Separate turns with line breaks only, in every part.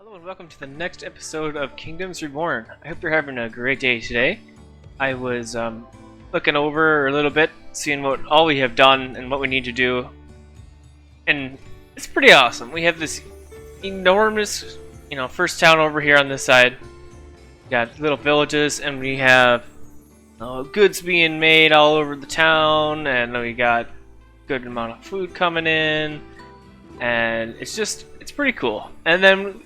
Hello and welcome to the next episode of Kingdoms Reborn. I hope you're having a great day today. I was looking over a little bit, seeing what all we have done and what we need to do. And it's pretty awesome. We have this enormous, first town over here on this side. We got little villages and we have goods being made all over the town, and we got good amount of food coming in. And it's pretty cool. And then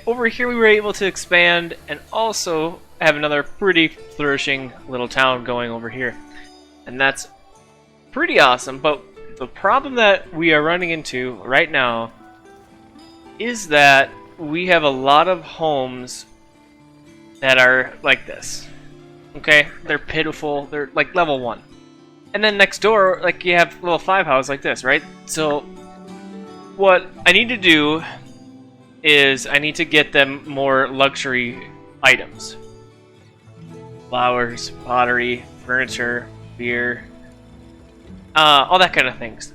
over here we were able to expand and also have another pretty flourishing little town going over here. And that's pretty awesome, but the problem that we are running into right now is that we have a lot of homes that are like this. Okay? They're pitiful. They're like level 1. And then next door, like, you have little 5 houses like this, right? So what I need to do is I need to get them more luxury items. Flowers, pottery, furniture, beer, all that kind of things.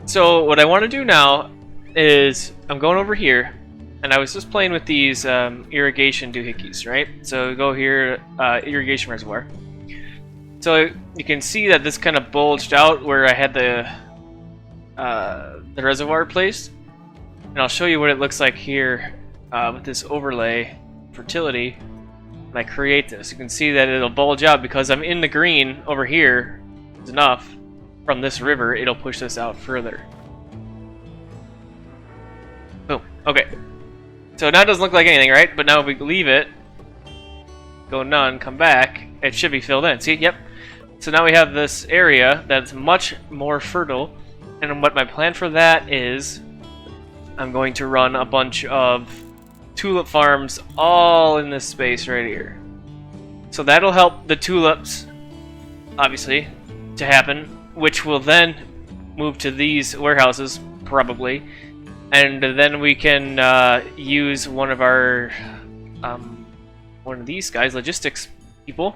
So what I want to do now is I'm going over here, and I was just playing with these irrigation doohickeys, right? So go here, Irrigation Reservoir. So you can see that this kind of bulged out where I had the reservoir placed. And I'll show you what it looks like here with this overlay fertility. When I create this, you can see that it'll bulge out because I'm in the green over here. It's enough from this river, it'll push this out further. Boom. Okay. So now it doesn't look like anything, right? But now if we leave it, go none, come back, it should be filled in. See? Yep. So now we have this area that's much more fertile. And what my plan for that is, I'm going to run a bunch of tulip farms all in this space right here. So that'll help the tulips, obviously, to happen, which will then move to these warehouses, probably. And then we can use one of our, one of these guys, logistics people,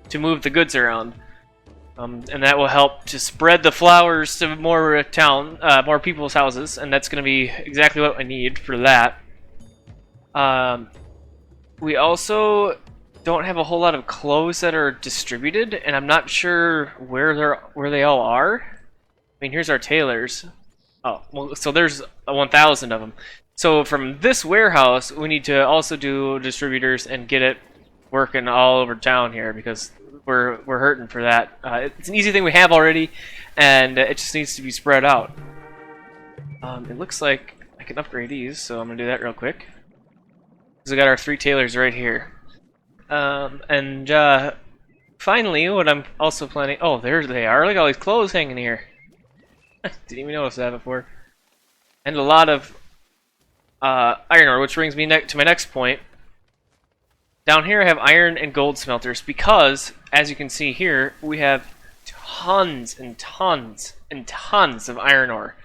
to move the goods around. And that will help to spread the flowers to more more people's houses, and that's going to be exactly what I need for that. We also don't have a whole lot of clothes that are distributed, and I'm not sure where they all are. I mean, here's our tailors. Oh, well, so there's 1,000 of them. So from this warehouse, we need to also do distributors and get it working all over town here, because we're hurting for that. It's an easy thing we have already, and it just needs to be spread out. It looks like I can upgrade these, so I'm gonna do that real quick. So we got our 3 tailors right here. Finally, what I'm also planning. Oh, there they are! Look at all these clothes hanging here. Didn't even notice that before. And a lot of iron ore, which brings me to my next point. Down here I have iron and gold smelters because, as you can see here, we have tons and tons and tons of iron ore.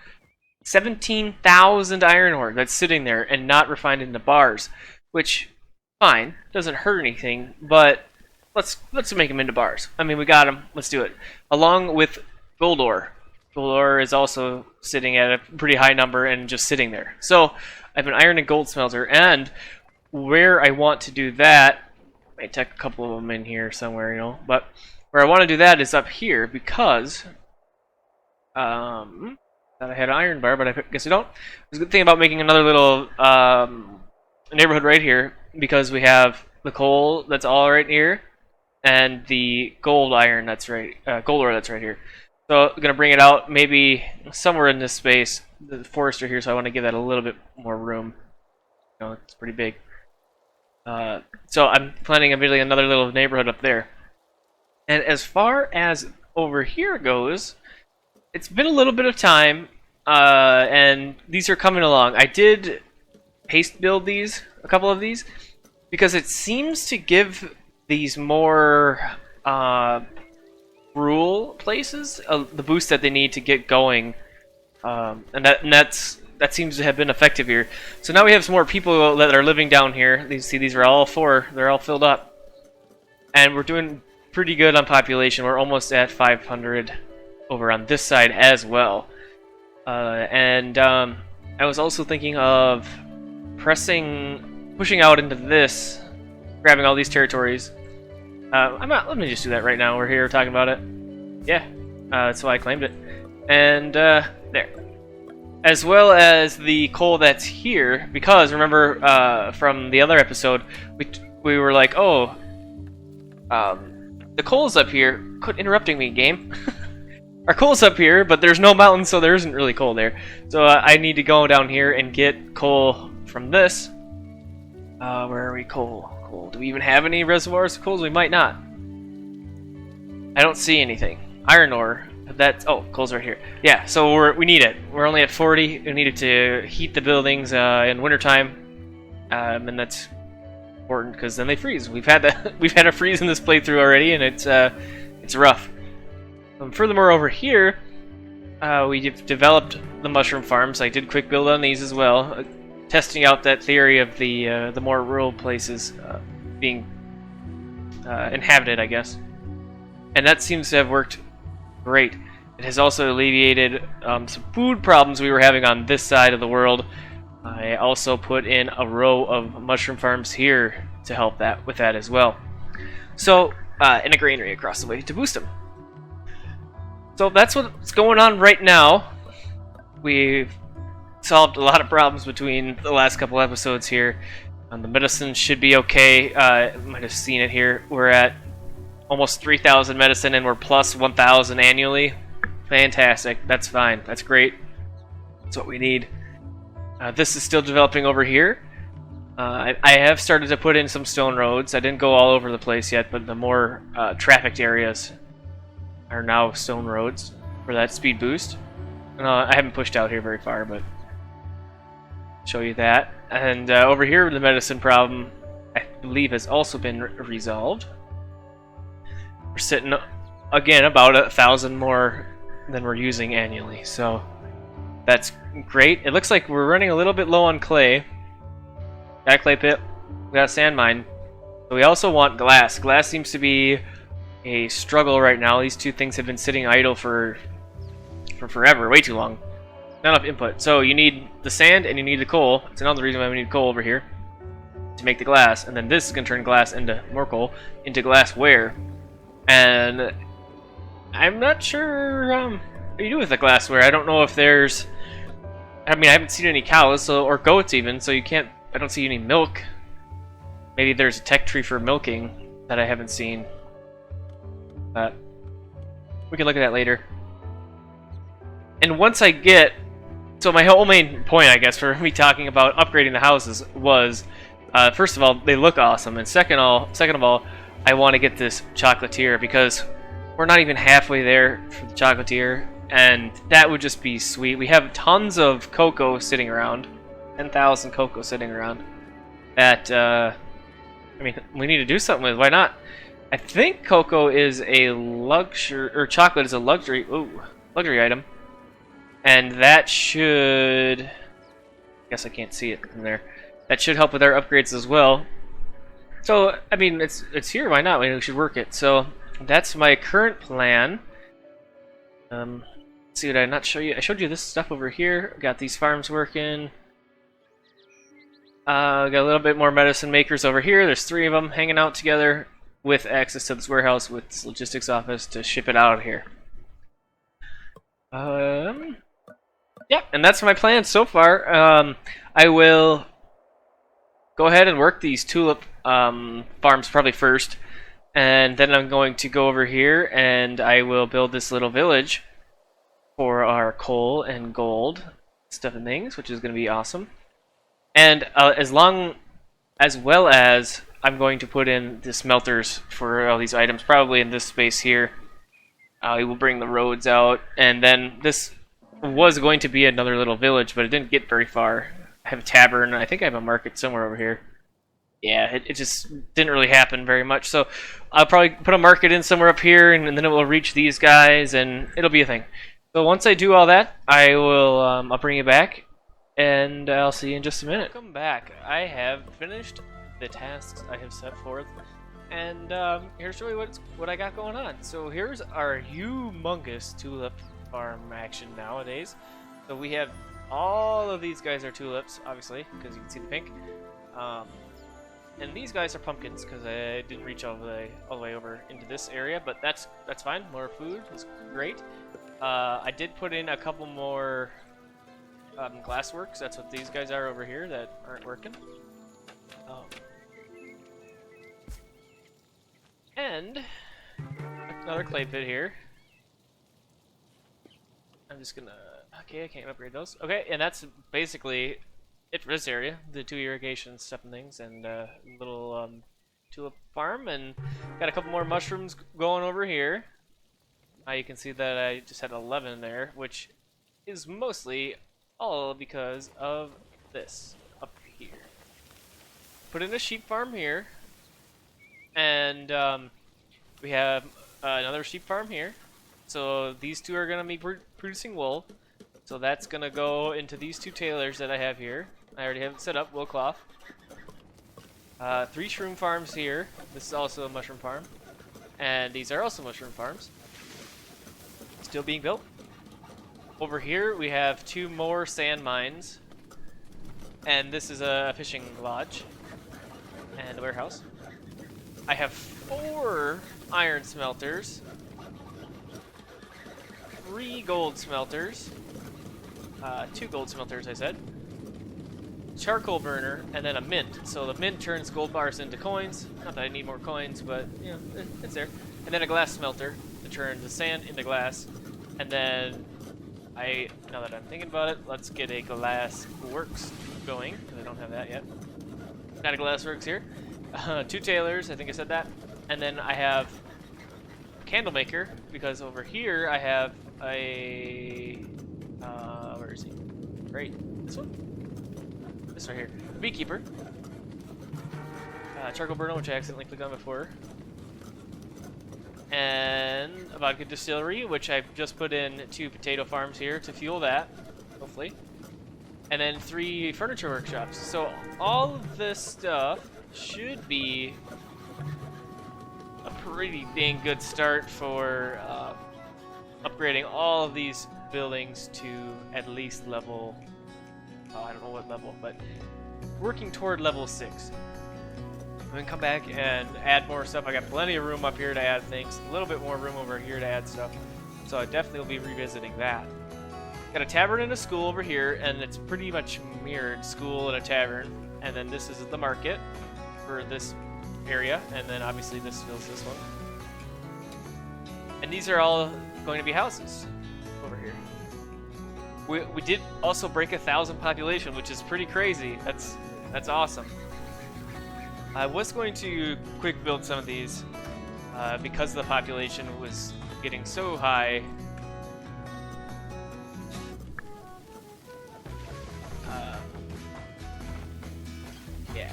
17,000 iron ore that's sitting there and not refined into bars, which, fine, doesn't hurt anything, but let's make them into bars. I mean, we got them, let's do it. Along with gold ore. Gold ore is also sitting at a pretty high number and just sitting there. So, I have an iron and gold smelter, and where I want to do that, I might take a couple of them in here somewhere, but where I want to do that is up here because thought I had an iron bar, but I guess I don't. There's a good thing about making another little neighborhood right here because we have the coal that's all right here and the gold ore that's right here. So I'm gonna bring it out maybe somewhere in this space. The forester here, so I want to give that a little bit more room. It's pretty big. So I'm planning on building another little neighborhood up there. And as far as over here goes, it's been a little bit of time, and these are coming along. I did haste build a couple of these, because it seems to give these more rural places the boost that they need to get going, and that seems to have been effective here. So now we have some more people that are living down here. These are all 4. They're all filled up. And we're doing pretty good on population. We're almost at 500 over on this side as well. I was also thinking of pushing out into this, grabbing all these territories. Let me just do that right now. We're here talking about it. Yeah, that's why I claimed it. And there. As well as the coal that's here, because remember from the other episode, we were like, oh, the coal's up here. Quit interrupting me, game. Our coal's up here, but there's no mountain, so there isn't really coal there. So I need to go down here and get coal from this. Where are we? Coal. Do we even have any reservoirs of coals? We might not. I don't see anything. Iron ore. That's coal's right here. Yeah, so we need it. We're only at 40. We need it to heat the buildings in wintertime, and that's important because then they freeze. We've had a freeze in this playthrough already, and it's rough. Furthermore, over here, we've developed the mushroom farms. I did quick build on these as well, testing out that theory of the more rural places being inhabited, I guess, and that seems to have worked great. It has also alleviated some food problems we were having on this side of the world. I also put in a row of mushroom farms here to help with that as well. So, and a granary across the way to boost them. So that's what's going on right now. We've solved a lot of problems between the last couple episodes here. The medicine should be okay. Might have seen it here. We're at almost 3,000 medicine, and we're plus 1,000 annually. Fantastic. That's fine. That's great. That's what we need. This is still developing over here. I have started to put in some stone roads. I didn't go all over the place yet, but the more trafficked areas are now stone roads for that speed boost. I haven't pushed out here very far, but show you that. And over here, the medicine problem, I believe, has also been resolved. We're sitting, again, about 1,000 more than we're using annually, so that's great. It looks like we're running a little bit low on clay. Got a clay pit, we got a sand mine. But we also want glass. Glass seems to be a struggle right now. These two things have been sitting idle for forever, way too long. Not enough input. So you need the sand and you need the coal. It's another reason why we need coal over here to make the glass. And then this is going to turn glass into more coal, into glassware. And I'm not sure what you do with the glassware. I don't know if there's... I mean, I haven't seen any cows or goats even, so you can't... I don't see any milk. Maybe there's a tech tree for milking that I haven't seen. But we can look at that later. And once I get... So my whole main point, I guess, for me talking about upgrading the houses was... first of all, they look awesome. And second of all, I want to get this chocolatier because we're not even halfway there for the chocolatier, and that would just be sweet. We have tons of cocoa sitting around, 10,000 cocoa sitting around. That I mean, we need to do something with. Why not? I think cocoa is a luxury, or chocolate is a luxury item, and that should. I guess I can't see it from there. That should help with our upgrades as well. So, I mean, it's here, why not? We should work it. So, that's my current plan. Let's see, what I not show you? I showed you this stuff over here. Got these farms working. Got a little bit more medicine makers over here. There's 3 of them hanging out together with access to this warehouse with this logistics office to ship it out of here. Yeah, and that's my plan so far. I will go ahead and work these tulip farms probably first, and then I'm going to go over here and I will build this little village for our coal and gold stuff and things, which is going to be awesome. And as well as I'm going to put in the smelters for all these items, probably in this space here. We will bring the roads out, and then this was going to be another little village, but it didn't get very far. I have a tavern, I think I have a market somewhere over here. Yeah, it just didn't really happen very much, so I'll probably put a market in somewhere up here, and then it will reach these guys, and it'll be a thing. So once I do all that, I will I'll bring you back, and I'll see you in just a minute. Welcome back. I have finished the tasks I have set forth, and here's really what I got going on. So here's our humongous tulip farm action nowadays. So we have all of these guys are tulips, obviously, because you can see the pink. And these guys are pumpkins, because I didn't reach all the way over into this area, but that's fine. More food is great. I did put in a couple more glassworks. That's what these guys are over here that aren't working. And another clay pit here. I'm just gonna... Okay, I can't upgrade those. Okay, and that's basically it for this area. The 2 irrigation stuff and things, and little tulip farm, and got a couple more mushrooms going over here. You can see that I just had 11 there, which is mostly all because of this up here. Put in a sheep farm here, and we have another sheep farm here. So these 2 are going to be producing wool. So that's going to go into these 2 tailors that I have here. I already have it set up, wool cloth. 3 shroom farms here. This is also a mushroom farm. And these are also mushroom farms. Still being built. Over here we have 2 more sand mines. And this is a fishing lodge. And a warehouse. I have 4 iron smelters. 3 gold smelters. 2 gold smelters, I said. Charcoal burner, and then a mint. So the mint turns gold bars into coins. Not that I need more coins, but you know, it's there. And then a glass smelter to turn the sand into glass. And then now that I'm thinking about it, let's get a glass works going, because I don't have that yet. Got a glass works here. 2 tailors, I think I said that. And then I have a candle maker, because over here I have a where is he? Right, this one? This right here. Beekeeper. Charcoal burner, which I accidentally clicked on before. And a vodka distillery, which I've just put in 2 potato farms here to fuel that, hopefully. And then 3 furniture workshops. So all of this stuff should be a pretty dang good start for upgrading all of these buildings to at least level, I don't know what level, but working toward level 6. I'm gonna come back and add more stuff. I got plenty of room up here to add things, a little bit more room over here to add stuff, so I definitely will be revisiting that. Got a tavern and a school over here, and it's pretty much mirrored school and a tavern. And then this is the market for this area, and then obviously this fills this one. And these are all going to be houses over here. We did also break 1,000 population, which is pretty crazy. That's awesome. I was going to quick build some of these because the population was getting so high. Yeah.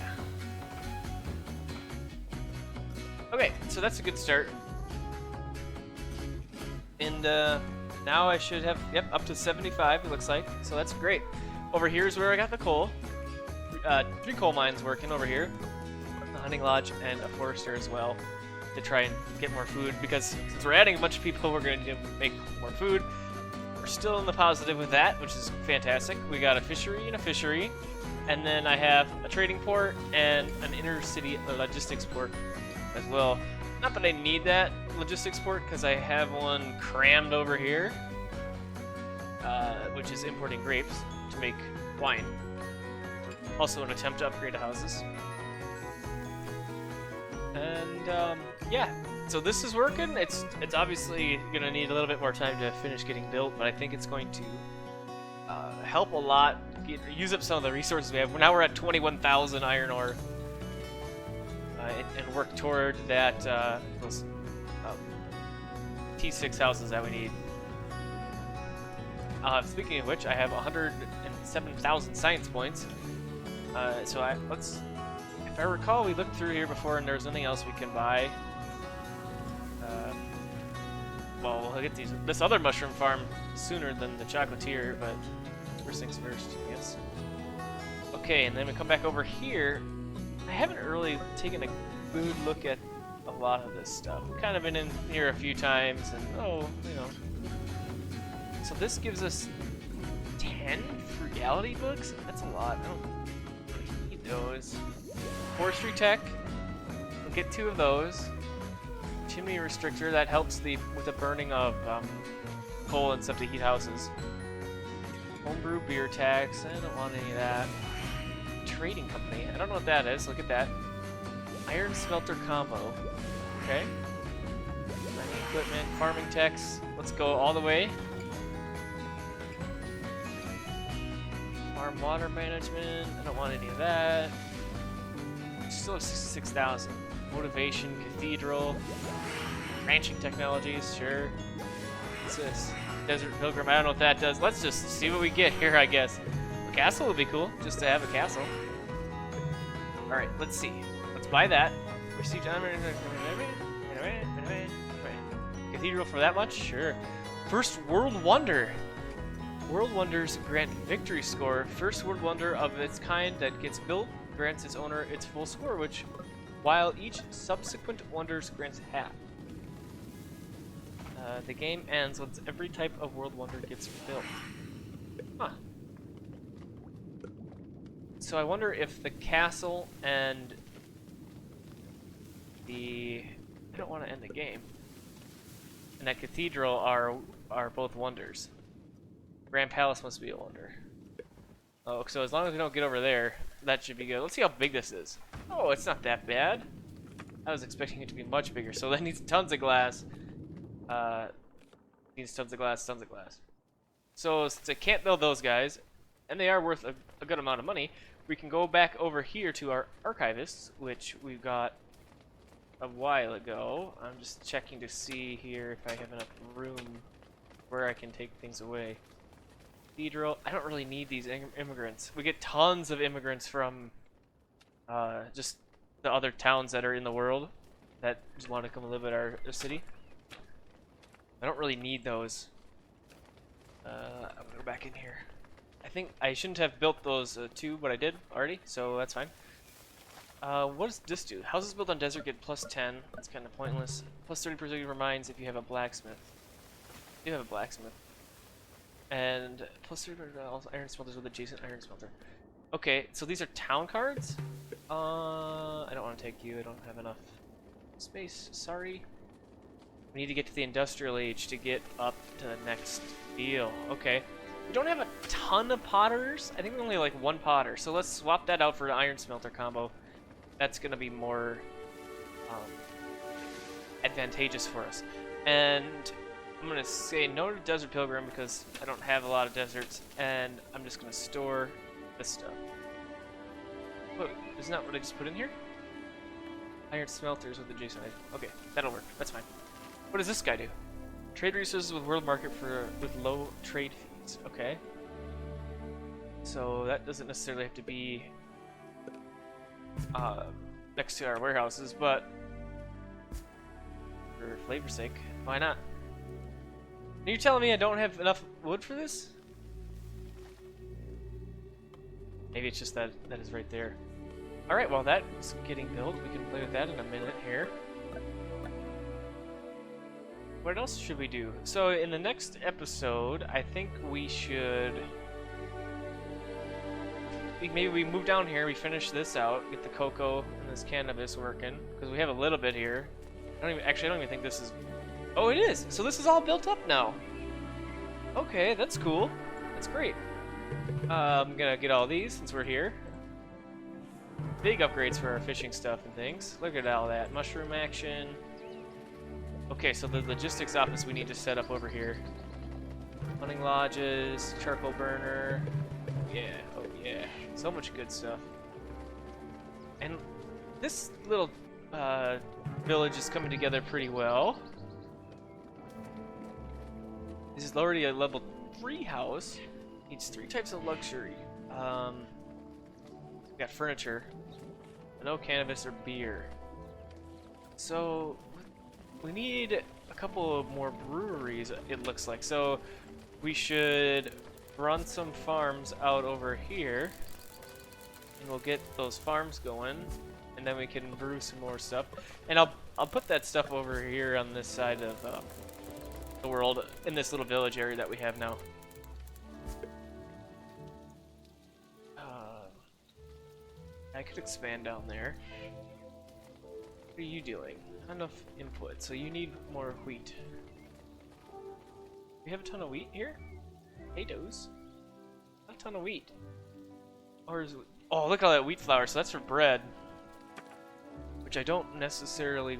Okay, so that's a good start. And now I should have, yep, up to 75 it looks like, so that's great. Over here is where I got the coal. 3 coal mines working over here. A hunting lodge and a forester as well to try and get more food, because since we're adding a bunch of people, we're going to make more food. We're still in the positive with that, which is fantastic. We got a fishery and a fishery, and then I have a trading port and an inner city logistics port as well. Not that I need that logistics port, because I have one crammed over here, which is importing grapes to make wine. Also an attempt to upgrade the houses. And yeah, so this is working. It's obviously gonna need a little bit more time to finish getting built, but I think it's going to help a lot. Use up some of the resources we have. Now we're at 21,000 iron ore, and work toward that those T6 houses that we need. Speaking of which, I have 107,000 science points. So if I recall, we looked through here before and there was nothing else we can buy. Well, we'll get this other mushroom farm sooner than the chocolatier, but first things first, I guess. Okay, and then we come back over here. I haven't really taken a good look at a lot of this stuff. We've kind of been in here a few times, and you know. So this gives us 10 fruit specialty books? That's a lot. I don't really need those. Forestry tech. We'll get 2 of those. Chimney restrictor, that helps with the burning of coal and stuff to heat houses. Homebrew beer tax, I don't want any of that. Trading company, I don't know what that is, look at that. Iron smelter combo, okay. Mining equipment, farming techs, let's go all the way. Farm water management, I don't want any of that. Still have 66,000. Motivation, cathedral, ranching technologies, sure. What's this? Desert Pilgrim, I don't know what that does. Let's just see what we get here, I guess. A castle would be cool, just to have a castle. Alright, let's see. Let's buy that. Receive cathedral for that much? Sure. First World Wonder. World Wonders grant victory score. First World Wonder of its kind that gets built grants its owner its full score, while each subsequent wonders grants half. The game ends once every type of world wonder gets built. Huh. So I wonder if the castle and the... I don't want to end the game. And that cathedral are both wonders. Grand Palace must be a wonder. Oh, so as long as we don't get over there, that should be good. Let's see how big this is. Oh, it's not that bad. I was expecting it to be much bigger, so that needs tons of glass. Needs tons of glass, tons of glass. So since I can't build those guys, and they are worth a good amount of money, we can go back over here to our archivists, which we got a while ago. I'm just checking to see here if I have enough room where I can take things away. Cathedral, I don't really need these immigrants. We get tons of immigrants from just the other towns that are in the world that just want to come live at our city. I don't really need those. I'm gonna go back in here. I think I shouldn't have built those 2, but I did already, so that's fine. What does this do? Houses built on desert get plus 10. That's kind of pointless. Plus 30% of your mines if you have a blacksmith. You have a blacksmith. And plus 30% of iron smelters with adjacent iron smelter. Okay, so these are town cards? I don't want to take you. I don't have enough space. Sorry. We need to get to the industrial age to get up to the next deal. Okay. We don't have a ton of potters. I think we only have like 1 potter. So let's swap that out for an iron smelter combo. That's going to be more advantageous for us. And I'm going to say no to Desert Pilgrim because I don't have a lot of deserts. And I'm just going to store this stuff. Wait, isn't that what I just put in here? Iron smelters with adjacent. Okay, that'll work. That's fine. What does this guy do? Trade resources with world market with low trade fees. Okay. So that doesn't necessarily have to be next to our warehouses, but for flavor's sake, why not? Are you telling me I don't have enough wood for this? Maybe it's just that is right there. Alright, well that's getting built. We can play with that in a minute here. What else should we do? So in the next episode, I think we should... Maybe we move down here, we finish this out, get the cocoa and this cannabis working, because we have a little bit here. I don't even think this is... Oh, it is! So this is all built up now! Okay, that's cool. That's great. I'm gonna get all these since we're here. Big upgrades for our fishing stuff and things. Look at all that. Mushroom action. Okay, so the logistics office we need to set up over here. Hunting lodges, charcoal burner. Yeah, oh yeah. So much good stuff. And this little village is coming together pretty well. This is already a level 3 house. Needs 3 types of luxury. We got furniture. No cannabis or beer. So we need a couple more breweries, it looks like. So we should run some farms out over here, and we'll get those farms going, and then we can brew some more stuff. And I'll put that stuff over here on this side of the world, in this little village area that we have now. I could expand down there. What are you doing? Not enough input, so you need more wheat. We have a ton of wheat here? Potatoes? Not a ton of wheat. Or is it... Oh, look at all that wheat flour, so that's for bread. Which I don't necessarily...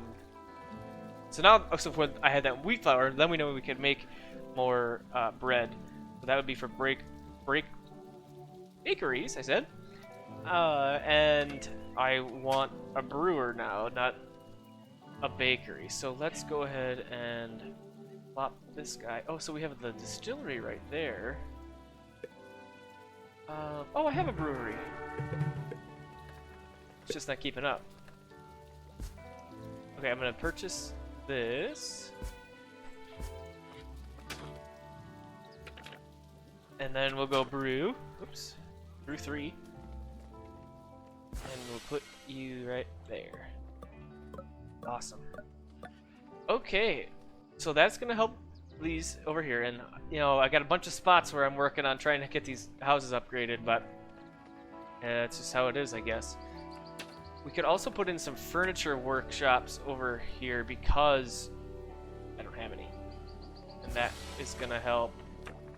So now, so when I had that wheat flour, then we know we could make more bread. So that would be for bakeries, I said. And I want a brewer now, not a bakery. So let's go ahead and plop this guy. Oh, so we have the distillery right there. Oh, I have a brewery. It's just not keeping up. Okay, I'm gonna purchase this. And then we'll go brew. Oops. Brew 3. And we'll put you right there. Awesome. Okay. So that's gonna help these over here. And, you know, I got a bunch of spots where I'm working on trying to get these houses upgraded, but that's just how it is, I guess. We could also put in some furniture workshops over here because I don't have any. And that is gonna help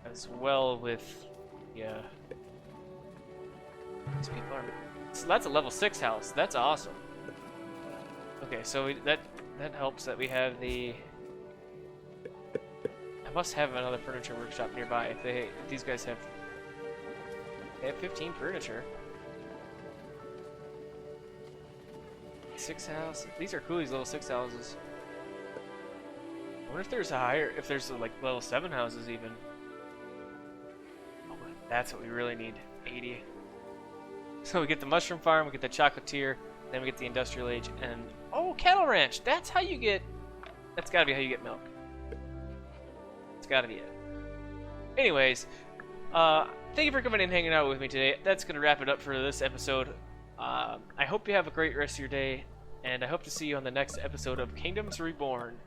as well with, yeah. These people are... So that's a level 6 house. That's awesome. Okay, so that helps that we have the... I must have another furniture workshop nearby if these guys have... They have 15 furniture. 6 house. These are cool, these level 6 houses. I wonder if there's a higher, if there's like level 7 houses even. Oh, that's what we really need. 80. So we get the mushroom farm, we get the chocolatier, then we get the industrial age, and oh, cattle ranch. That's how you get. That's gotta be how you get milk. It's gotta be it. Anyways, thank you for coming and hanging out with me today. That's gonna wrap it up for this episode. I hope you have a great rest of your day, and I hope to see you on the next episode of Kingdoms Reborn.